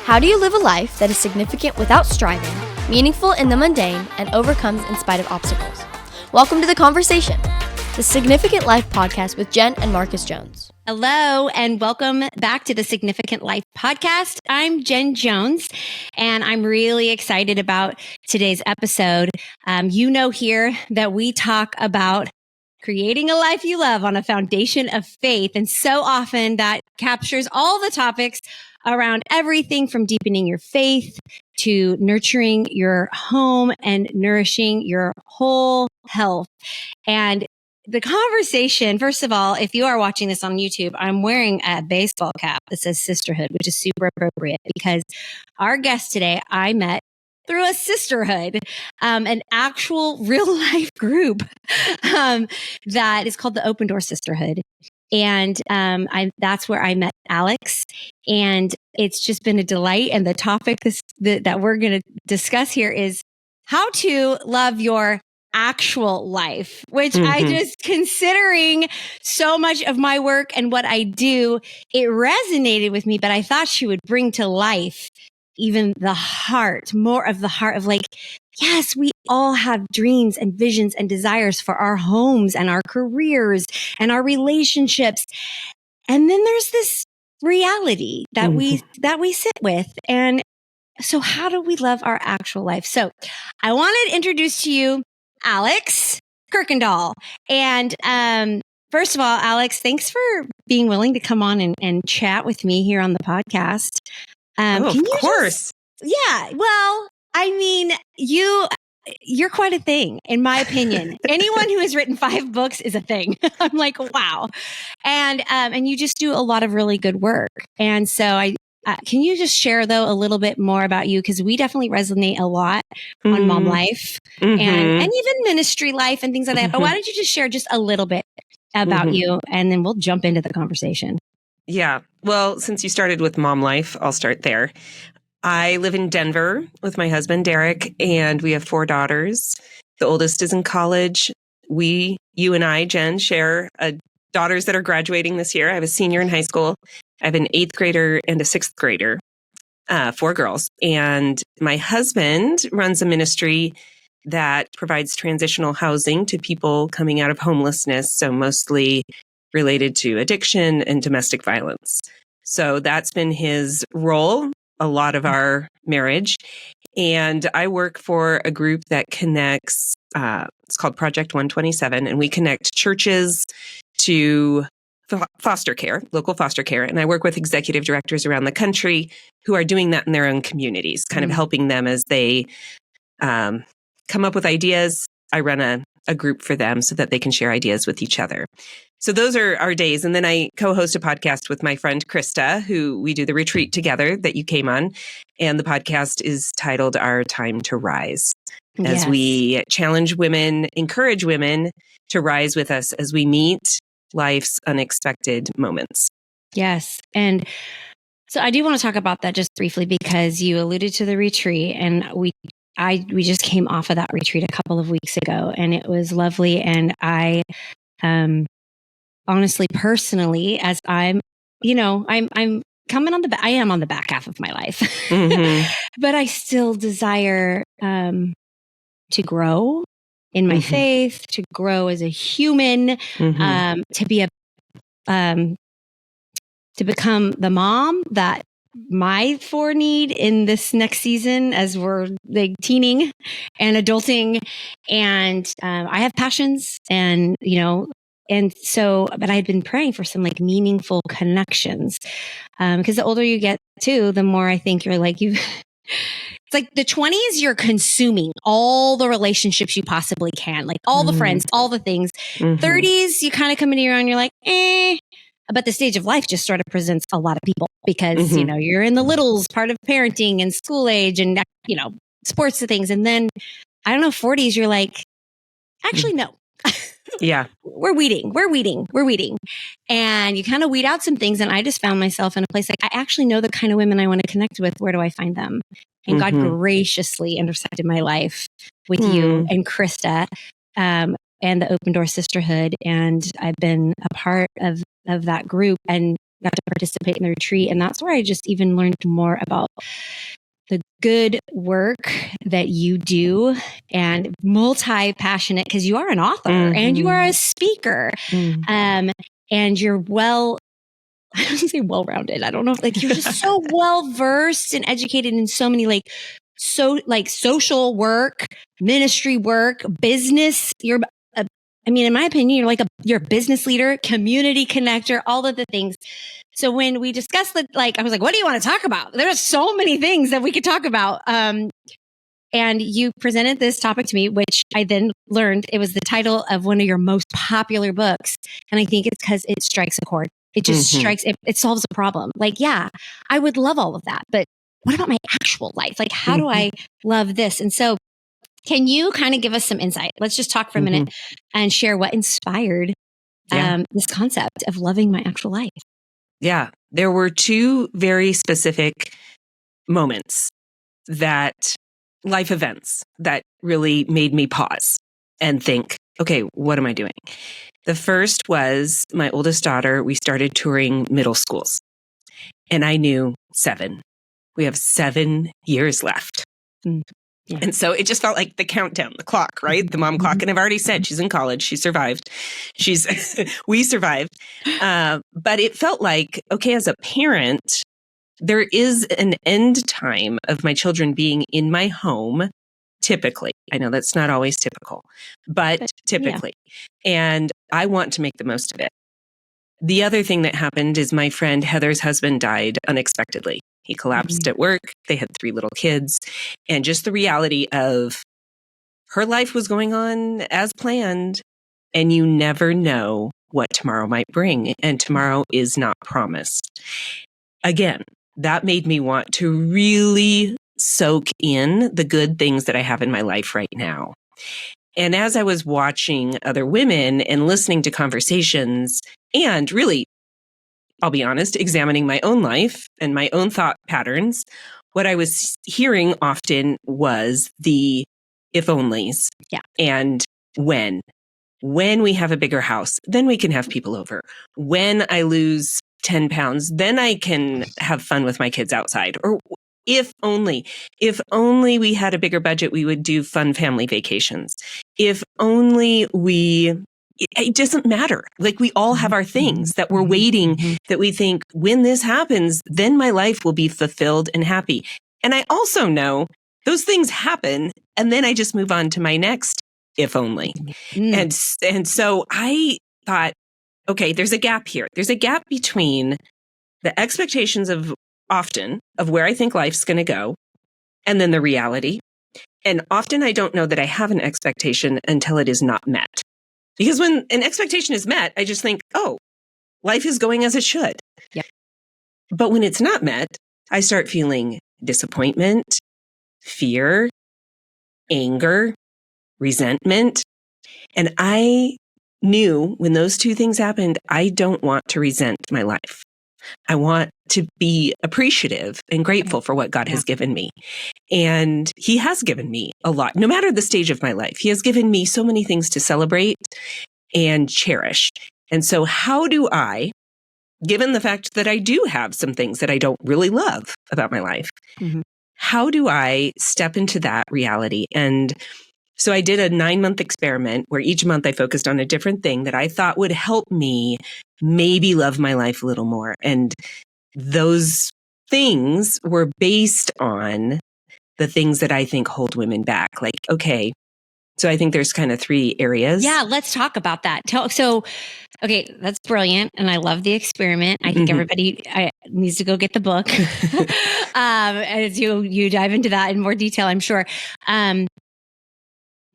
How do you live a life that is significant without striving, meaningful in the mundane, and overcomes in spite of obstacles? Welcome to The Conversation, the Significant Life podcast with Jen and Marcus Jones. Hello, and welcome back to the Significant Life podcast. I'm Jen Jones, and I'm really excited about today's episode. You know here that we talk about creating a life you love on a foundation of faith. And so often that captures all the topics around everything from deepening your faith to nurturing your home and nourishing your whole health. And the conversation, first of all, if you are watching this on YouTube, I'm wearing a baseball cap that says sisterhood, which is super appropriate because our guest today, I met through a sisterhood, an actual real life group that is called the Open Door Sisterhood. And that's where I met Alex. And it's just been a delight. And the topic that we're going to discuss here is how to love your actual life, which I just, considering so much of my work and what I do, it resonated with me, but I thought she would bring to life even the heart, more of the heart of like, yes, we all have dreams and visions and desires for our homes and our careers and our relationships. And then there's this reality that we sit with. And so how do we love our actual life? So I wanted to introduce to you Alex Kuykendall. And first of all, Alex, thanks for being willing to come on and chat with me here on the podcast. Of course. Well, I mean, you're quite a thing, in my opinion. Anyone who has written 5 books is a thing. I'm like, wow. And you just do a lot of really good work. And so can you just share though a little bit more about you? Because we definitely resonate a lot on mom life and even ministry life and things like that. But why don't you just share just a little bit about you, and then we'll jump into the conversation. Yeah. Well, since you started with mom life, I'll start there. I live in Denver with my husband, Derek, and we have 4 daughters. The oldest is in college. You and I, Jen, share daughters that are graduating this year. I have a senior in high school. I have an 8th grader and a 6th grader, 4 girls. And my husband runs a ministry that provides transitional housing to people coming out of homelessness. So mostly related to addiction and domestic violence. So that's been his role, a lot of our marriage. And I work for a group that connects, it's called Project 127, and we connect churches to foster care, local foster care. And I work with executive directors around the country who are doing that in their own communities, kind of helping them as they come up with ideas. I run a group for them so that they can share ideas with each other. So those are our days. And then I co-host a podcast with my friend Krista, who we do the retreat together that you came on. And the podcast is titled Our Time to Rise, as we challenge women, encourage women to rise with us as we meet life's unexpected moments. Yes. And so I do want to talk about that just briefly because you alluded to the retreat, and we just came off of that retreat a couple of weeks ago, and it was lovely. And I, honestly, personally, as I'm coming on I am on the back half of my life, but I still desire, to grow in my faith, to grow as a human, to be to become the mom that my 4 need in this next season as we're like teening and adulting. And I have passions and so, but I'd been praying for some like meaningful connections. Because the older you get too, the more I think you're like, it's like the 20s, you're consuming all the relationships you possibly can, like all the friends, all the things. 30s, you kind of come into your own, you're like, But the stage of life just sort of presents a lot of people because, you're in the littles part of parenting and school age and, sports and things. And then, I don't know, 40s, you're like, actually, no. Yeah. We're weeding. And you kind of weed out some things. And I just found myself in a place like, I actually know the kind of women I want to connect with. Where do I find them? And God graciously intersected my life with you and Krista, and the Open Door Sisterhood. And I've been a part of that group. And got to participate in the retreat. And that's where I just even learned more about the good work that you do, and multi-passionate, because you are an author and you are a speaker. And you're I don't say well-rounded. I don't know. Like, you're just so well-versed and educated in so many social work, ministry work, business. In my opinion, you're a business leader, community connector, all of the things. So when we discussed I was like, what do you want to talk about? There's so many things that we could talk about. And you presented this topic to me, which I then learned it was the title of one of your most popular books. And I think it's because it strikes a chord. It just strikes, it solves a problem. I would love all of that, but what about my actual life? How do I love this? And so can you kind of give us some insight? Let's just talk for a minute and share what inspired this concept of loving my actual life. Yeah, there were two very specific moments, life events that really made me pause and think, okay, what am I doing? The first was my oldest daughter. We started touring middle schools, and I knew 7. We have 7 years left. Yeah. And so it just felt like the countdown, the clock, right? The mom clock. And I've already said she's in college. She survived. We survived. But it felt like, okay, as a parent, there is an end time of my children being in my home. Typically, I know that's not always typical, but typically. Yeah. And I want to make the most of it. The other thing that happened is my friend Heather's husband died unexpectedly. He collapsed at work. They had 3 little kids. And just the reality of her life was going on as planned. And you never know what tomorrow might bring. And tomorrow is not promised. Again, that made me want to really soak in the good things that I have in my life right now. And as I was watching other women and listening to conversations and really, I'll be honest, examining my own life and my own thought patterns, what I was hearing often was the if onlys. Yeah. And when we have a bigger house, then we can have people over. When I lose 10 pounds, then I can have fun with my kids outside. Or if only we had a bigger budget, we would do fun family vacations. If only it doesn't matter. We all have our things that we're waiting, that we think when this happens, then my life will be fulfilled and happy. And I also know those things happen. And then I just move on to my next, if only. And so I thought, okay, there's a gap here. There's a gap between the expectations of where I think life's going to go, and then the reality. And often I don't know that I have an expectation until it is not met. Because when an expectation is met, I just think, oh, life is going as it should. Yep. But when it's not met, I start feeling disappointment, fear, anger, resentment. And I knew when those two things happened, I don't want to resent my life. I want to be appreciative and grateful for what God has given me. And He has given me a lot, no matter the stage of my life. He has given me so many things to celebrate and cherish. And so how do I, given the fact that I do have some things that I don't really love about my life, how do I step into that reality? And so I did a 9-month experiment where each month I focused on a different thing that I thought would help me maybe love my life a little more. And those things were based on the things that I think hold women back. Okay, so I think there's kind of 3 areas. Yeah, let's talk about that. Okay, that's brilliant. And I love the experiment. I think everybody needs to go get the book as you dive into that in more detail, I'm sure.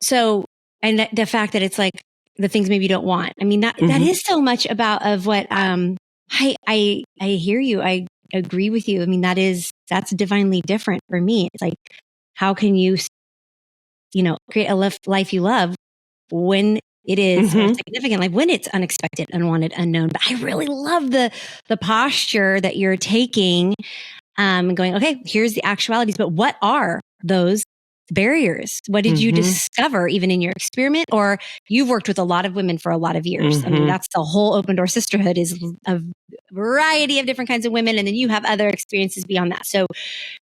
So, and the fact that it's the things maybe you don't want. I mean, that is so much of what, I hear you. I agree with you. I mean, that's divinely different for me. It's how can you, create a life you love when it is significant, when it's unexpected, unwanted, unknown. But I really love the posture that you're taking, and going, okay, here's the actualities, but what are those barriers? What did you discover even in your experiment? Or you've worked with a lot of women for a lot of years. I mean, that's the whole Open Door Sisterhood, is a variety of different kinds of women. And then you have other experiences beyond that. So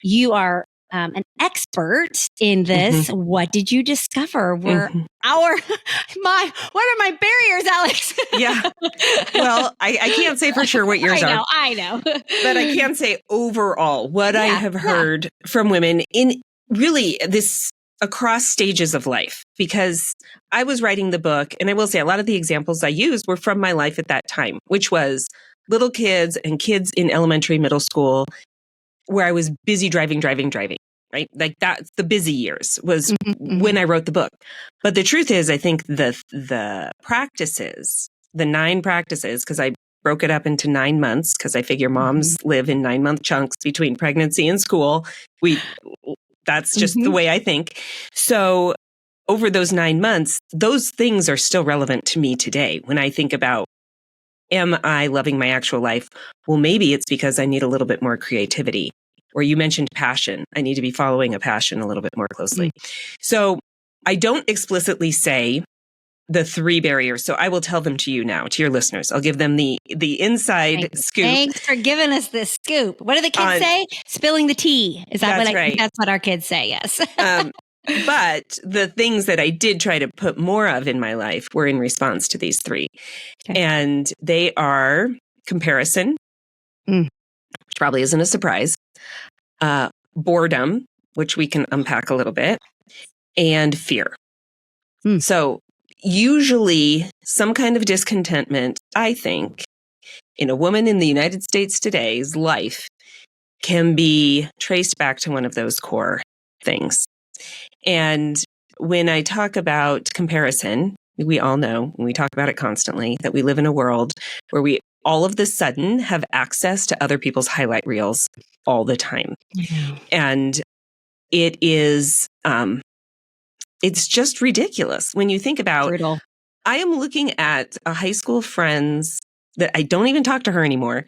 you are an expert in this. What did you discover were what are my barriers, Alex? Yeah. Well, I can't say for sure what yours are. I know. But I can say overall what I have heard from women in really this across stages of life, because I was writing the book, and I will say a lot of the examples I used were from my life at that time, which was little kids and kids in elementary, middle school, where I was busy driving, right? Like that's the busy years was when I wrote the book. But the truth is, I think the practices, the 9 practices, because I broke it up into 9 months, because I figure moms live in 9-month chunks between pregnancy and school. That's just the way I think. So over those 9 months, those things are still relevant to me today. When I think about, am I loving my actual life? Well, maybe it's because I need a little bit more creativity. Or you mentioned passion. I need to be following a passion a little bit more closely. So I don't explicitly say the 3 barriers. So I will tell them to you now, to your listeners. I'll give them the inside scoop. Thanks for giving us this scoop. What do the kids say? Spilling the tea. Is that what right. That's what our kids say, yes. But the things that I did try to put more of in my life were in response to these 3. Okay. And they are comparison, which probably isn't a surprise, boredom, which we can unpack a little bit, and fear. So usually some kind of discontentment, I think, in a woman in the United States today's life can be traced back to one of those core things. And when I talk about comparison, we all know, we talk about it constantly, that we live in a world where we all of the sudden have access to other people's highlight reels all the time. And it is, it's just ridiculous when you think about, brutal. I am looking at a high school friend's that I don't even talk to her anymore,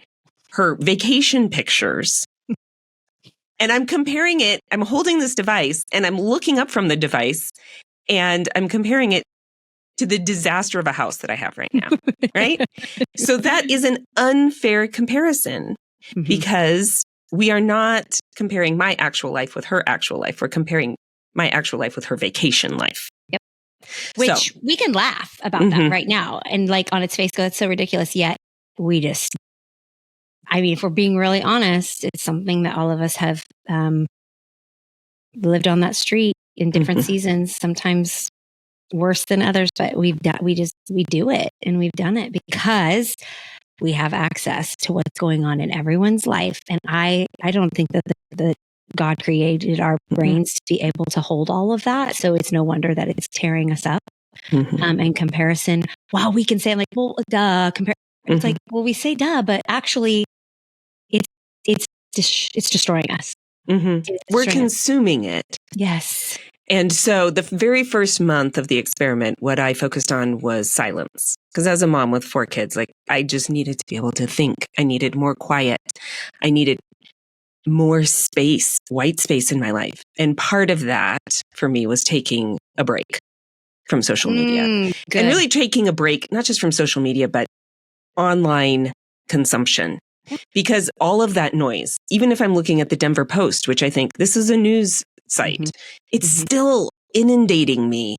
her vacation pictures. And I'm comparing it, I'm holding this device and I'm looking up from the device and I'm comparing it to the disaster of a house that I have right now, right? So that is an unfair comparison because we are not comparing my actual life with her actual life. We're comparing my actual life with her vacation life. Yep. Which we can laugh about that right now. And like on its face go, it's so ridiculous. Yet we just, I mean, if we're being really honest, it's something that all of us have lived on that street in different seasons, sometimes worse than others, but we do it, and we've done it because we have access to what's going on in everyone's life. And I don't think that God created our brains to be able to hold all of that. So it's no wonder that it's tearing us up. And comparison, wow, we can say like, well, duh, it's like, well, we say duh, but actually it's destroying us. We're consuming it. Yes. And so the very first month of the experiment, what I focused on was silence. Because as a mom with 4 kids, like I just needed to be able to think. I needed more quiet. I needed more space, white space in my life. And part of that for me was taking a break from social media. And really taking a break, not just from social media, but online consumption. Because all of that noise, even if I'm looking at the Denver Post, which I think this is a news site, it's still inundating me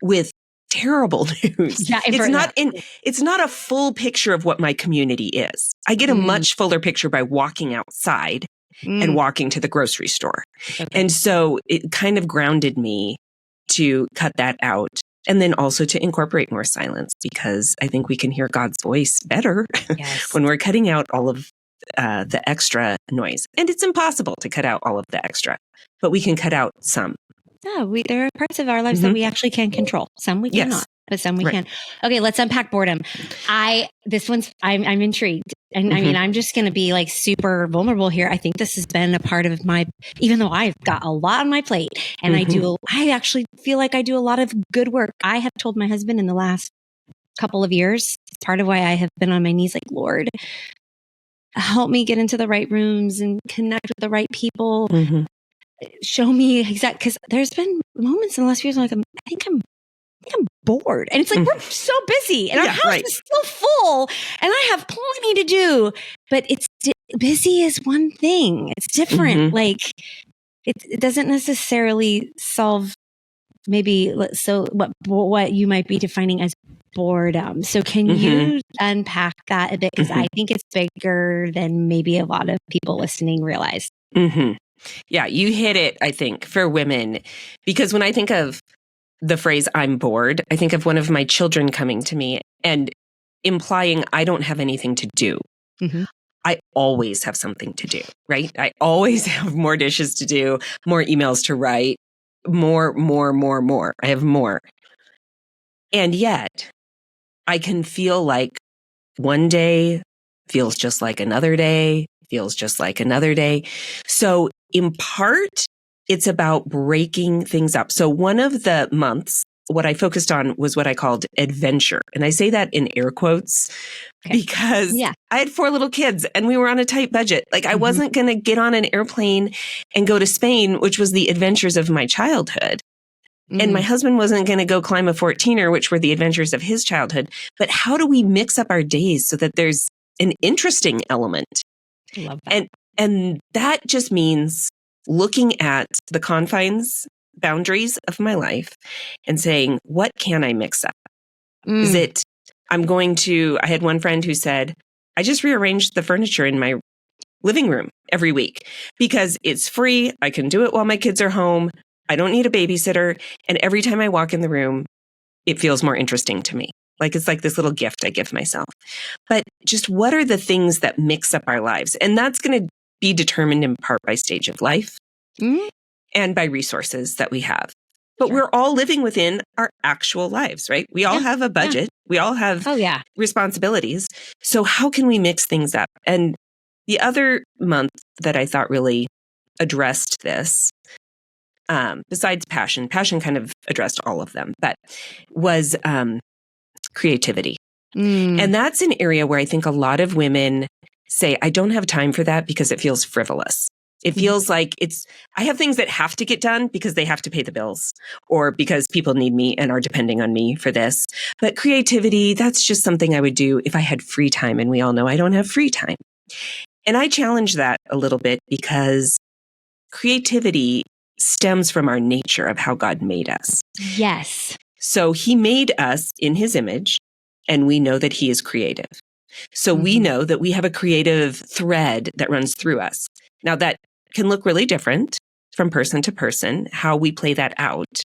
with terrible news. Yeah, it's not a full picture of what my community is. I get a much fuller picture by walking outside and walking to the grocery store. And so it kind of grounded me to cut that out. And then also to incorporate more silence, because I think we can hear God's voice better when we're cutting out all of the extra noise. And it's impossible to cut out all of the extra, but we can cut out some. Yeah, there are parts of our lives that we actually can control. Some we cannot, but some we can. Okay, let's unpack boredom. I'm intrigued. And I mean, I'm just going to be like super vulnerable here. I think this has been a part of even though I've got a lot on my plate and I actually feel like I do a lot of good work. I have told my husband in the last couple of years, part of why I have been on my knees, like, Lord, help me get into the right rooms and connect with the right people. show me exact, because there's been moments in the last few years I'm like, I think I'm bored. And it's like, we're so busy and our house is still full and I have plenty to do, but it's busy is one thing. It's different. Like it doesn't necessarily solve maybe, so what you might be defining as boredom. So can you unpack that a bit? Because I think it's bigger than maybe a lot of people listening realize. Yeah, you hit it, I think, for women, because when I think of the phrase I'm bored, I think of one of my children coming to me and implying I don't have anything to do. I always have something to do, right? I always have more dishes to do, more emails to write, more. I have more. And yet I can feel like one day feels just like another day, feels just like another day. So in part, it's about breaking things up. So one of the months, what I focused on was what I called adventure. And I say that in air quotes because I had 4 little kids and we were on a tight budget. Like I wasn't going to get on an airplane and go to Spain, which was the adventures of my childhood. And my husband wasn't going to go climb a 14er, which were the adventures of his childhood. But how do we mix up our days so that there's an interesting element? Love that. And that just means looking at the confines, boundaries of my life and saying, what can I mix up? Is it, I had one friend who said, I just rearranged the furniture in my living room every week because it's free. I can do it while my kids are home. I don't need a babysitter. And every time I walk in the room, it feels more interesting to me. Like it's like this little gift I give myself. But just what are the things that mix up our lives? And that's going to be determined in part by stage of life and by resources that we have. But we're all living within our actual lives, right? We all have a budget. We all have responsibilities. So how can we mix things up? And the other month that I thought really addressed this, besides passion kind of addressed all of them, but was creativity. And that's an area where I think a lot of women say, I don't have time for that because it feels frivolous. It feels like I have things that have to get done because they have to pay the bills or because people need me and are depending on me for this. But creativity, that's just something I would do if I had free time. And we all know I don't have free time. And I challenge that a little bit because creativity stems from our nature of how God made us. Yes. So he made us in his image, and we know that he is creative. So we know that we have a creative thread that runs through us. Now that can look really different from person to person, how we play that out.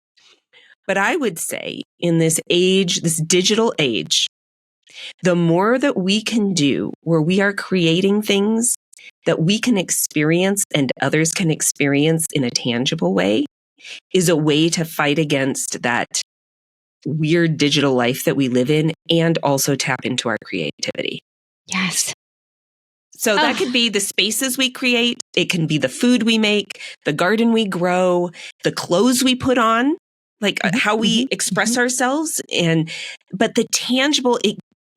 But I would say in this age, this digital age, the more that we can do where we are creating things that we can experience and others can experience in a tangible way is a way to fight against that weird digital life that we live in and also tap into our creativity. Yes. So that could be the spaces we create. It can be the food we make, the garden we grow, the clothes we put on, like how we express ourselves. But the tangible,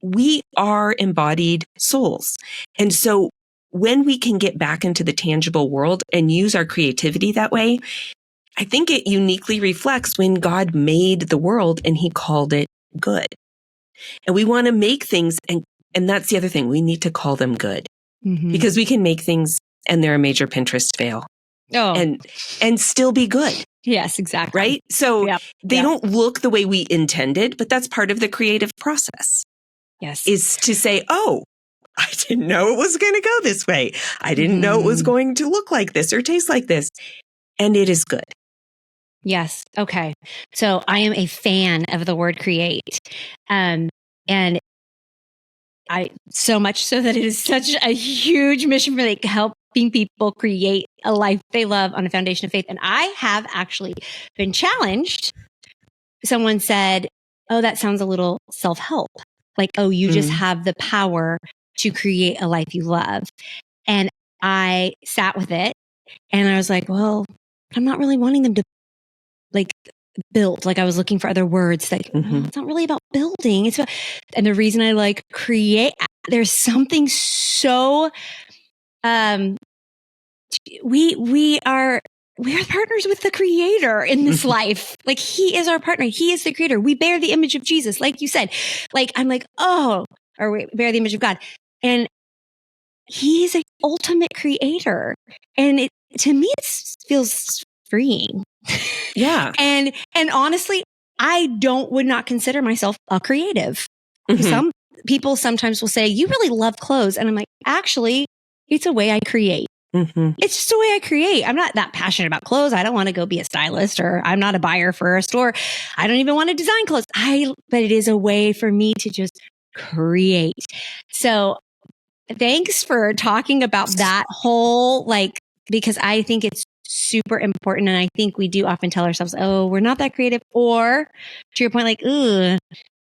we are embodied souls. And so when we can get back into the tangible world and use our creativity that way, I think it uniquely reflects when God made the world and he called it good. And we want to make things, and that's the other thing, we need to call them good because we can make things and they're a major Pinterest fail and still be good. Yes, exactly. Right? So they don't look the way we intended, but that's part of the creative process. Yes. Is to say, oh, I didn't know it was going to go this way. I didn't know it was going to look like this or taste like this. And it is good. Yes. Okay. So I am a fan of the word create. And I, so much so that it is such a huge mission for like helping people create a life they love on a foundation of faith. And I have actually been challenged. Someone said, oh, that sounds a little self-help. Like, oh, you just have the power to create a life you love. And I sat with it and I was like, well, I'm not really wanting them to like build. Like I was looking for other words like, well, it's not really about building. It's about, and the reason I like create, there's something so, we are we're partners with the creator in this life. Like he is our partner. He is the creator. We bear the image of Jesus. Like you said, like, I'm like, oh, or we bear the image of God. And he's an ultimate creator. And to me, it feels freeing. Yeah. And honestly, I would not consider myself a creative. Some people sometimes will say, you really love clothes. And I'm like, actually, it's a way I create. It's just a way I create. I'm not that passionate about clothes. I don't want to go be a stylist, or I'm not a buyer for a store. I don't even want to design clothes. But it is a way for me to just create. So thanks for talking about that whole, like, because I think it's super important. And I think we do often tell ourselves, oh, we're not that creative. Or to your point, like, ooh,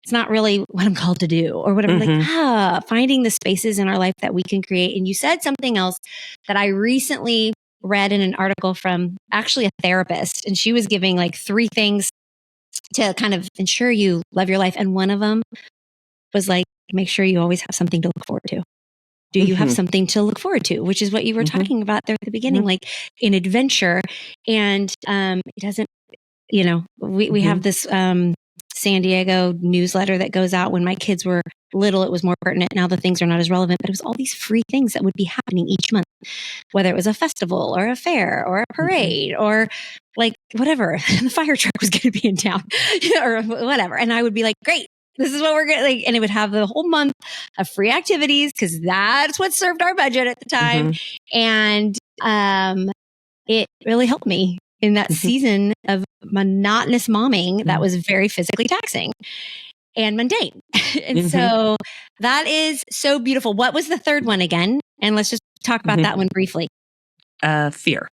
it's not really what I'm called to do, or whatever. Like, finding the spaces in our life that we can create. And you said something else that I recently read in an article from actually a therapist, and she was giving like 3 things to kind of ensure you love your life. And one of them was like, make sure you always have something to look forward to. Do you have something to look forward to? Which is what you were talking about there at the beginning, like an adventure. And it doesn't, we have this San Diego newsletter that goes out. When my kids were little, it was more pertinent. Now the things are not as relevant, but it was all these free things that would be happening each month, whether it was a festival or a fair or a parade or like whatever. The fire truck was going to be in town or whatever. And I would be like, great, this is what we're going to like. And it would have the whole month of free activities because that's what served our budget at the time. And it really helped me in that season of monotonous momming that was very physically taxing and mundane. And so that is so beautiful. What was the third one again? And let's just talk about that one briefly. Fear.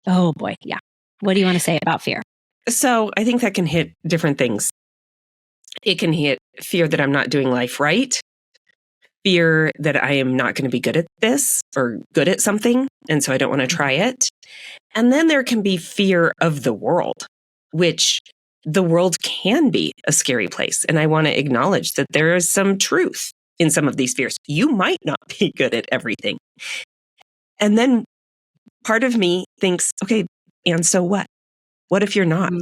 Oh boy. Yeah. What do you want to say about fear? So I think that can hit different things. It can hit fear that I'm not doing life right, fear that I am not going to be good at this or good at something, and so I don't want to try it. And then there can be fear of the world, which the world can be a scary place. And I want to acknowledge that there is some truth in some of these fears. You might not be good at everything. And then part of me thinks, okay, and so what? What if you're not?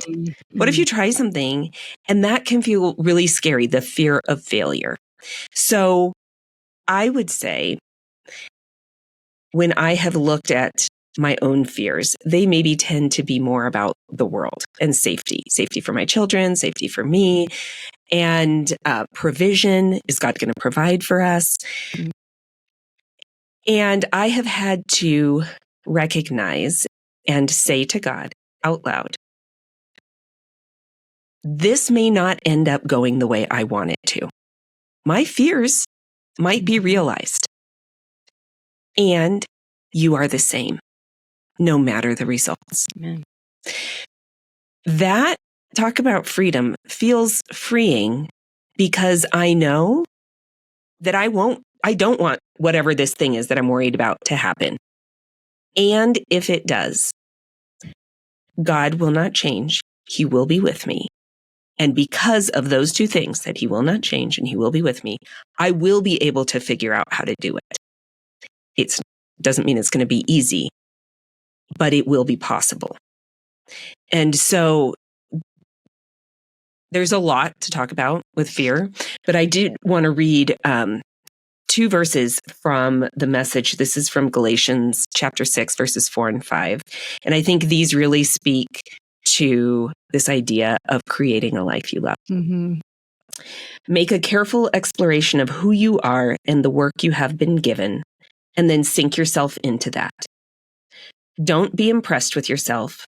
What if you try something? And that can feel really scary, the fear of failure. So I would say when I have looked at my own fears, they maybe tend to be more about the world and safety for my children, safety for me, and provision. Is God going to provide for us? And I have had to recognize and say to God out loud, this may not end up going the way I want it to. My fears might be realized. And you are the same, no matter the results. Amen. That, talk about freedom, feels freeing because I know that I don't want whatever this thing is that I'm worried about to happen. And if it does, God will not change. He will be with me. And because of those 2 things, that he will not change and he will be with me, I will be able to figure out how to do it. It doesn't mean it's going to be easy, but it will be possible. And so there's a lot to talk about with fear, but I did want to read 2 verses from the Message. This is from Galatians chapter 6, verses 4 and 5. And I think these really speak to this idea of creating a life you love. Make a careful exploration of who you are and the work you have been given, and then sink yourself into that. Don't be impressed with yourself.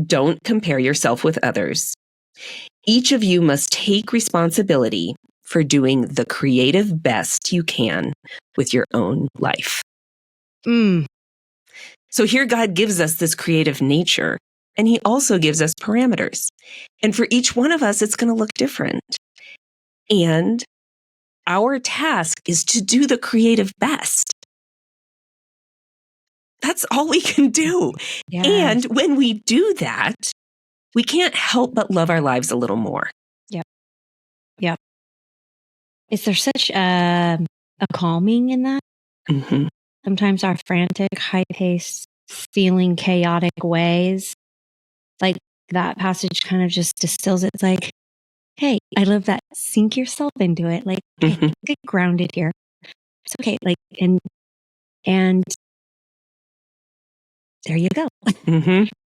Don't compare yourself with others. Each of you must take responsibility for doing the creative best you can with your own life. So here God gives us this creative nature, and he also gives us parameters. And for each one of us, it's going to look different. And our task is to do the creative best. That's all we can do. Yes. And when we do that, we can't help but love our lives a little more. Yep. Is there such a calming in that? Sometimes our frantic, high-paced feeling chaotic ways, like that passage kind of just distills it. It's like, hey, I love that. Sink yourself into it. Like, hey, get grounded here. It's okay. Like, and there you go.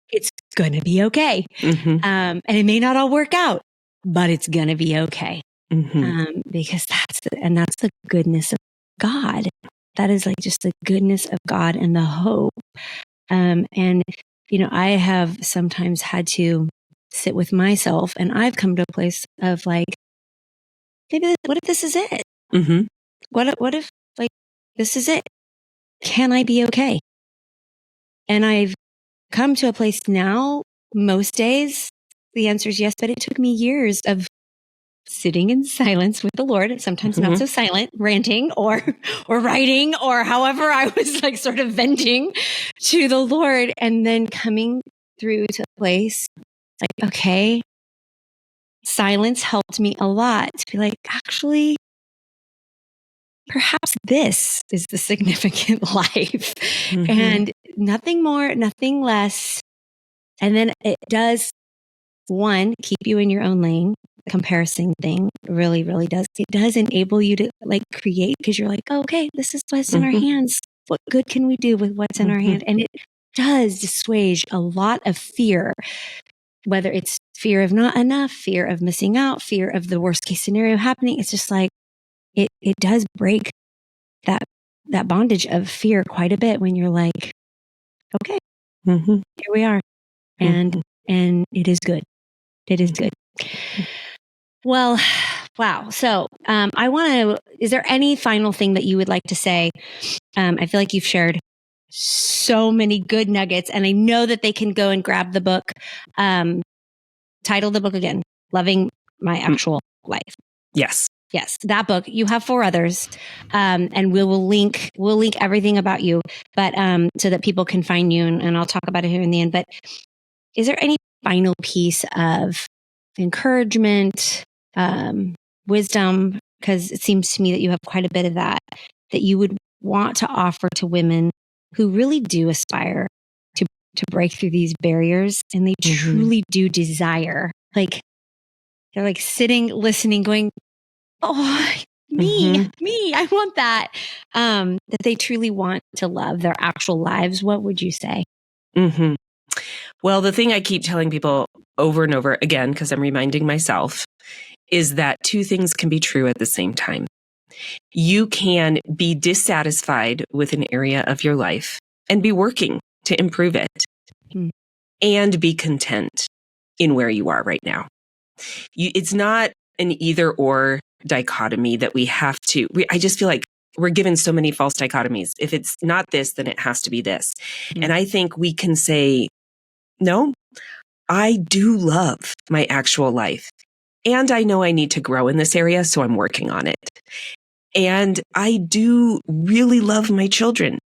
It's going to be okay. And it may not all work out, but it's going to be okay. Because that's the goodness of God. That is like just the goodness of God and the hope. And, I have sometimes had to sit with myself, and I've come to a place of like, maybe what if this is it? What if like this is it? Can I be okay? And I've come to a place now, most days, the answer is yes, but it took me years of sitting in silence with the Lord, sometimes not so silent, ranting or writing or however I was like sort of venting to the Lord, and then coming through to a place like, okay, silence helped me a lot to be like, actually, perhaps this is the significant life and nothing more, nothing less. And then it does, one, keep you in your own lane. Comparison thing really, really does. It does enable you to like create, because you're like, oh, okay, this is what's in our hands. What good can we do with what's in our hand? And it does dissuade a lot of fear, whether it's fear of not enough, fear of missing out, fear of the worst case scenario happening. It's just like, it does break that bondage of fear quite a bit when you're like, okay, here we are. And it is good. It is good. Well, wow. So I want to, is there any final thing that you would like to say? I feel like you've shared so many good nuggets, and I know that they can go and grab the book. Title the book again, Loving My Actual Life. Yes. Yes, that book. You have 4 others, and we'll link everything about you, but so that people can find you, and I'll talk about it here in the end. But is there any final piece of encouragement, wisdom? Because it seems to me that you have quite a bit of that you would want to offer to women who really do aspire to break through these barriers, and they truly do desire, like they're like sitting, listening, going, oh, me, I want that. That they truly want to love their actual lives. What would you say? Well, the thing I keep telling people over and over again, because I'm reminding myself, is that 2 things can be true at the same time. You can be dissatisfied with an area of your life and be working to improve it, and be content in where you are right now. It's not an either or dichotomy that we have to. I just feel like we're given so many false dichotomies. If it's not this, then it has to be this. And I think we can say, no, I do love my actual life. And I know I need to grow in this area, so I'm working on it. And I do really love my children.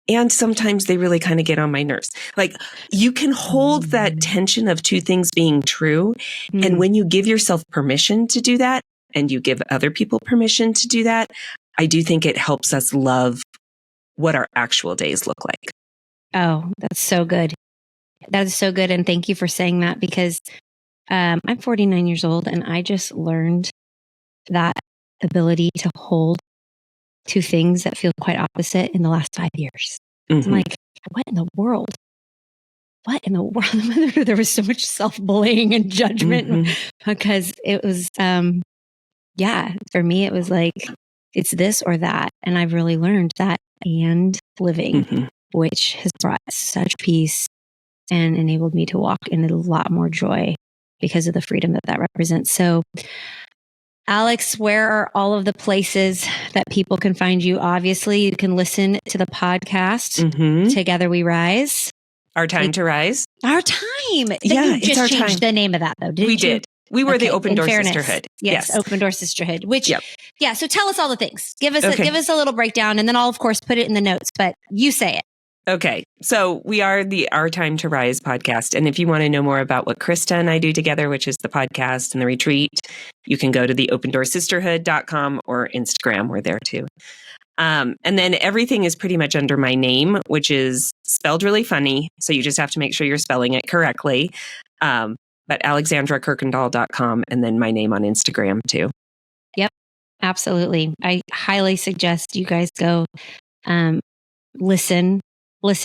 And sometimes they really kind of get on my nerves. Like, you can hold that tension of 2 things being true. And when you give yourself permission to do that, and you give other people permission to do that, I do think it helps us love what our actual days look like. Oh, that's so good. That is so good. And thank you for saying that, because I'm 49 years old, and I just learned that ability to hold 2 things that feel quite opposite in the last 5 years. I'm like, what in the world? What in the world? There was so much self-bullying and judgment because it was, for me, it was like, it's this or that. And I've really learned that and living, which has brought such peace and enabled me to walk in a lot more joy because of the freedom that represents. So, Alex, where are all of the places that people can find you? Obviously, you can listen to the podcast, Together We Rise. Our Time to Rise. Our Time. Yeah, you just changed the name of that, though, didn't you? We did. We were the Open Door Sisterhood. Yes, Open Door Sisterhood. Which, so tell us all the things. Give us a little breakdown, and then I'll, of course, put it in the notes, but you say it. Okay. So we are the Our Time to Rise podcast. And if you want to know more about what Krista and I do together, which is the podcast and the retreat, you can go to the opendorsisterhood.com or Instagram. We're there too. And then everything is pretty much under my name, which is spelled really funny. So you just have to make sure you're spelling it correctly. But alexandrakuykendall.com, and then my name on Instagram too. Yep, absolutely. I highly suggest you guys go listen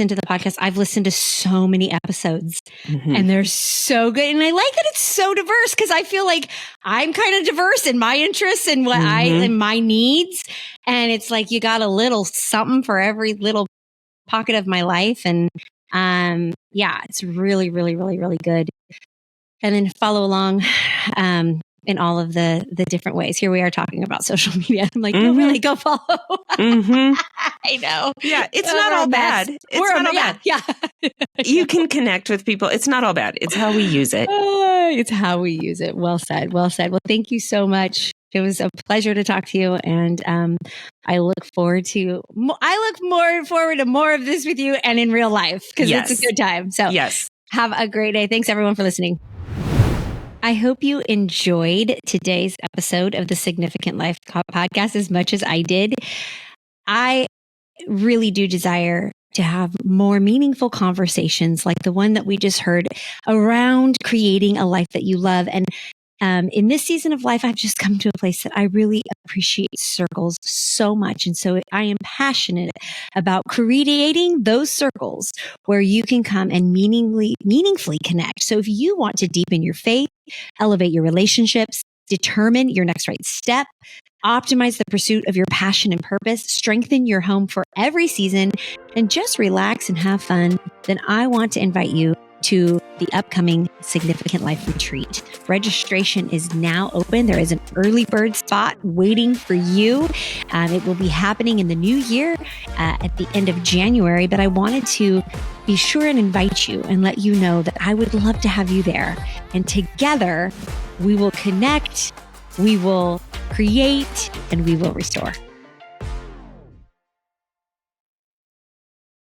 to the podcast. I've listened to so many episodes and they're so good. And I like that it's so diverse because I feel like I'm kind of diverse in my interests and what and my needs. And it's like, you got a little something for every little pocket of my life. And yeah, it's really, really, really, really good. And then follow along in all of the different ways. Here we are talking about social media. I'm like, no, really, go follow. I know. Yeah, it's not all bad. It's not all bad. Yeah. You can connect with people. It's not all bad. It's how we use it. It's how we use it. Well said. Well said. Well, thank you so much. It was a pleasure to talk to you. And I look forward to more of this with you and in real life because it's a good time. So yes. Have a great day. Thanks everyone for listening. I hope you enjoyed today's episode of the Significant Life podcast as much as I did. I really do desire to have more meaningful conversations like the one that we just heard around creating a life that you love. And in this season of life, I've just come to a place that I really appreciate circles so much. And so I am passionate about creating those circles where you can come and meaningfully connect. So if you want to deepen your faith, elevate your relationships, determine your next right step, optimize the pursuit of your passion and purpose, strengthen your home for every season, and just relax and have fun, then I want to invite you to the upcoming Significant Life Retreat. Registration is now open. There is an early bird spot waiting for you. It will be happening in the new year at the end of January, but I wanted to be sure and invite you and let you know that I would love to have you there. And together, we will connect, we will create, and we will restore.